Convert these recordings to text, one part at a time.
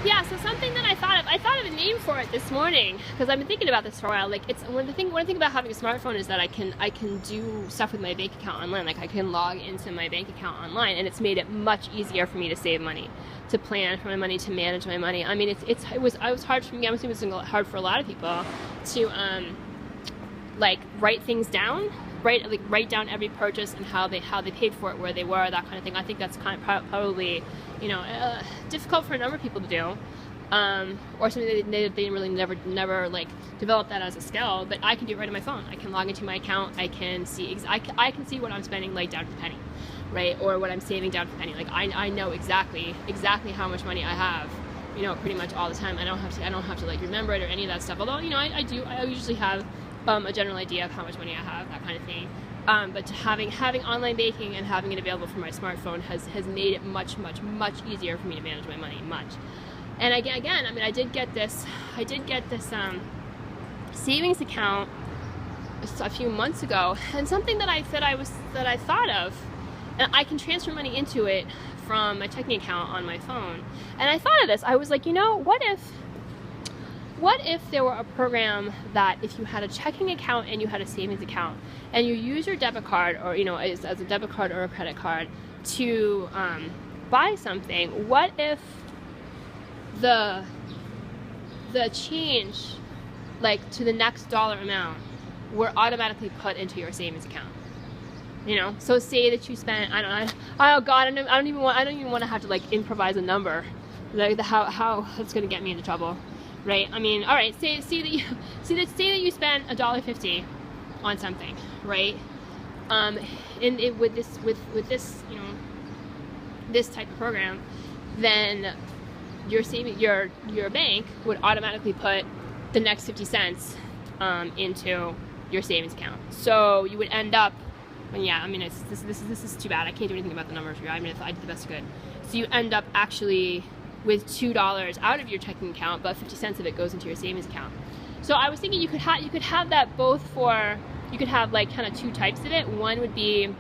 Yeah, so something that I thought of a name for it this morning because I've been thinking about this for a while. Like, it's one thing about having a smartphone is that I can do stuff with my bank account online. Like, I can log into my bank account online, and it's made it much easier for me to save money, to plan for my money, to manage my money. I mean, it was hard for me. I'm assuming it's hard for a lot of people to like write things down. Write down every purchase and how they paid for it, where they were, that kind of thing. I think that's probably, difficult for a number of people to do, or something they really never like develop that as a skill. But I can do it right on my phone. I can log into my account. I can see I can see what I'm spending, like, down to the penny, right, or what I'm saving down to the penny. Like, I know exactly how much money I have, pretty much all the time. I don't have to like remember it or any of that stuff. Although, I usually have a general idea of how much money I have, that kind of thing. But having online banking and having it available from my smartphone has made it much easier for me to manage my money, much. And again, I mean, I did get this savings account a few months ago, and something that I thought of, and I can transfer money into it from my checking account on my phone. And I thought of this. I was like, what if there were a program that if you had a checking account and you had a savings account and you use your debit card, or as a debit card or a credit card, to buy something, what if the change, like, to the next dollar amount, were automatically put into your savings account? So say that you spent, I don't even want to have to like improvise a number, like how that's going to get me into trouble. Right? I mean, all right. Say that you spent $1.50 on something, right? With this, this type of program, then your bank would automatically put the next 50 cents into your savings account. So you would end up, and yeah, I mean, this is too bad. I can't do anything about the numbers here. I mean, I did the best I could. So you end up actually with $2 out of your checking account, but 50 cents of it goes into your savings account. So I was thinking you could have that both for, you could have like kind of two types of it. One would be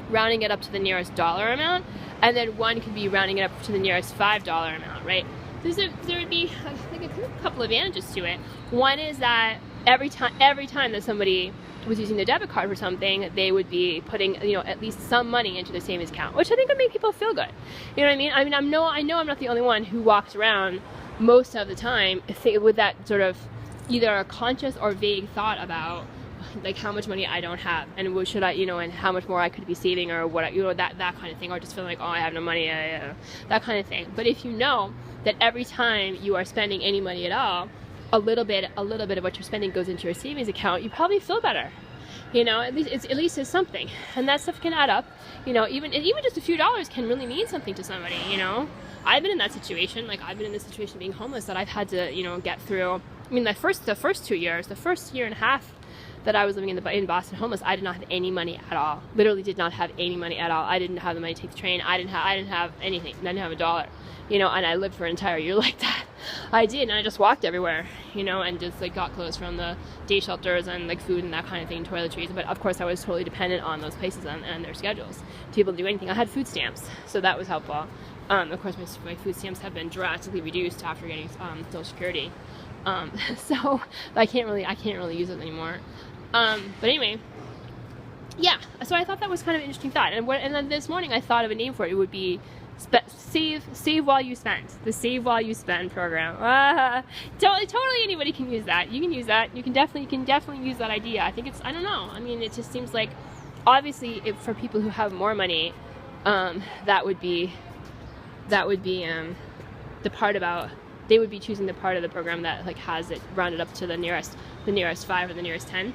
rounding it up to the nearest dollar amount, and then one could be rounding it up to the nearest $5 amount, right? There would be, I think, a couple advantages to it. One is that every time that somebody was using their debit card for something, they would be putting, at least some money into their savings account, which I think would make people feel good. You know what I mean? I mean, I know I'm not the only one who walks around most of the time with that sort of either a conscious or vague thought about, like, how much money I don't have, and what should I, and how much more I could be saving, or what, that kind of thing, or just feeling like, oh, I have no money, that kind of thing. But if you know that every time you are spending any money at all, a little bit of what you're spending goes into your savings account, you probably feel better. At least it's something, and that stuff can add up. Even just a few dollars can really mean something to somebody. I've been in that situation. Like, I've been in this situation being homeless, that I've had to get through. I mean, the first 2 years, the first year and a half that I was living in Boston homeless, I did not have any money at all. Literally did not have any money at all. I didn't have the money to take the train. I didn't have anything. I didn't have $1. And I lived for an entire year like that. I did, and I just walked everywhere, and just like got clothes from the day shelters and like food and that kind of thing, toiletries. But of course, I was totally dependent on those places and their schedules to be able to do anything. I had food stamps, so that was helpful. Of course, my food stamps have been drastically reduced after getting Social Security, so I can't really use it anymore. But anyway, yeah. So I thought that was kind of an interesting thought, and then this morning I thought of a name for it. It would be save while you spend. The Save While You Spend program. Totally anybody can use that. You can use that. You can definitely use that idea. I think I don't know. I mean, it just seems like, obviously, for people who have more money, that would be the part about, they would be choosing the part of the program that like has it rounded up to the nearest 5 or the nearest 10.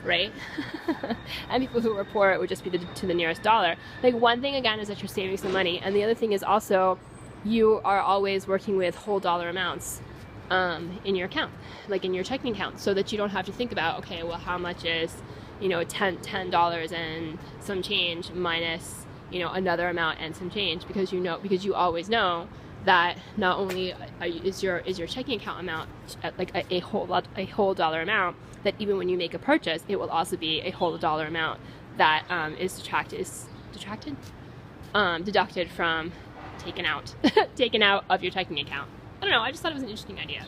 Right? And people who are poor, it would just be to the nearest dollar. Like, one thing again is that you're saving some money, and the other thing is also you are always working with whole dollar amounts in your account, like in your checking account, so that you don't have to think about, okay, well, how much is $10 and some change minus another amount and some change, because you always know that not only is your checking account amount like a whole dollar amount, that even when you make a purchase, it will also be a whole dollar amount that is deducted from taken out of your checking account. I don't know, I just thought it was an interesting idea.